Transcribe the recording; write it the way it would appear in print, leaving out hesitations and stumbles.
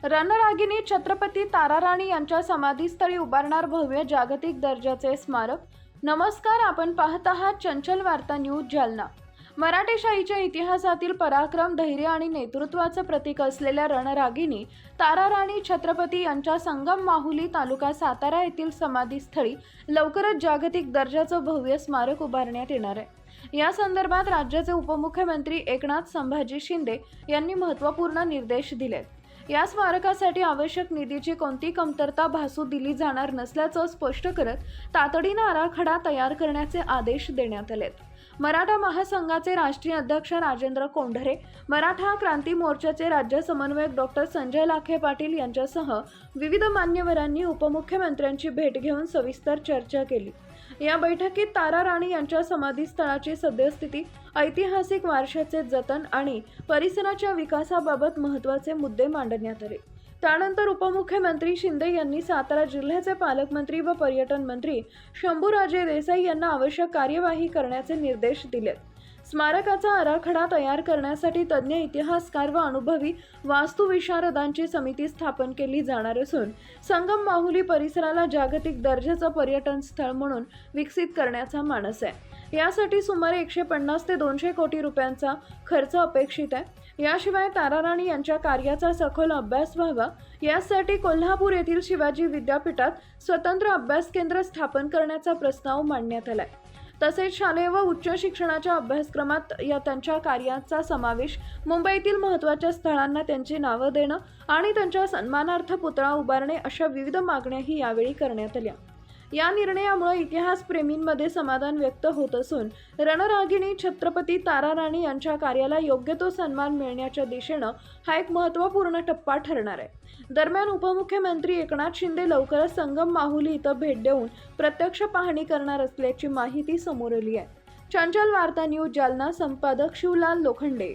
रणरागिणी छत्रपती ताराराणी यांच्या समाधीस्थळी उभारणार भव्य जागतिक दर्जाचे स्मारक। नमस्कार, आपण पाहत आहात चंचल वार्ता न्यूज जालना। मराठेशाहीच्या इतिहासातील पराक्रम, धैर्य आणि नेतृत्वाचं प्रतीक असलेल्या रणरागिणी ताराराणी छत्रपती यांच्या संगम माहुली तालुका सातारा येथील समाधीस्थळी लवकरच जागतिक दर्जाचं भव्य स्मारक उभारण्यात येणार आहे। या संदर्भात राज्याचे उपमुख्यमंत्री एकनाथ संभाजी शिंदे यांनी महत्त्वपूर्ण निर्देश दिलेत। या स्मारकासाठी आवश्यक निधीची कोणती कमतरता भासू दिली जाणार नसल्याचं स्पष्ट करत तातडीने आराखडा तयार करण्याचे आदेश देण्यात आलेत। मराठा महासंघाचे राष्ट्रीय अध्यक्ष राजेंद्र कोंढरे, मराठा क्रांती मोर्चाचे राज्य समन्वयक डॉक्टर संजय लाखे पाटील यांच्यासह विविध मान्यवरांनी उपमुख्यमंत्र्यांची भेट घेऊन सविस्तर चर्चा केली। या बैठकीत ताराराणी यांच्या समाधीस्थळाची सद्यस्थिती, ऐतिहासिक वारशाचे जतन आणि परिसराच्या विकासाबाबत महत्त्वाचे मुद्दे मांडण्यात आले। त्यानंतर उपमुख्यमंत्री शिंदे यांनी सातारा जिल्ह्याचे पालकमंत्री व पर्यटन मंत्री शंभूराजे देसाई यांना आवश्यक कार्यवाही करण्याचे निर्देश दिलेत। स्मारकाचा आराखडा तयार करण्यासाठी तज्ज्ञ इतिहासकार व अनुभवी वास्तुविशारदांची समिती स्थापन केली जाणार असून संगम माहुली परिसराला जागतिक दर्जाचं पर्यटन स्थळ म्हणून विकसित करण्याचा मानस आहे। यासाठी सुमारे 150 ते 200 कोटी रुपयांचा खर्च अपेक्षित आहे। याशिवाय ताराराणी यांच्या कार्याचा सखोल अभ्यास व्हावा यासाठी कोल्हापूर येथील शिवाजी विद्यापीठात स्वतंत्र अभ्यास केंद्र स्थापन करण्याचा प्रस्ताव मांडण्यात आलाय। तसेच शालेय व उच्च शिक्षणाच्या अभ्यासक्रमात त्यांच्या कार्याचा समावेश, मुंबईतील महत्त्वाच्या स्थळांना त्यांची नावं देणं आणि त्यांच्या सन्मानार्थ पुतळा उभारणे अशा विविध मागण्याही यावेळी करण्यात आल्या। या निर्णयामुळे इतिहासप्रेमींमध्ये समाधान व्यक्त होत असून रणरागिणी छत्रपती ताराराणी यांच्या कार्याला योग्य तो सन्मान मिळण्याच्या दिशेनं हा एक महत्त्वपूर्ण टप्पा ठरणार आहे। दरम्यान उपमुख्यमंत्री एकनाथ शिंदे लवकरच संगम माहुली इथं भेट देऊन प्रत्यक्ष पाहणी करणार असल्याची माहिती समोर आली आहे। चंचल वार्ता न्यूज जालना, संपादक शिवलाल लोखंडे।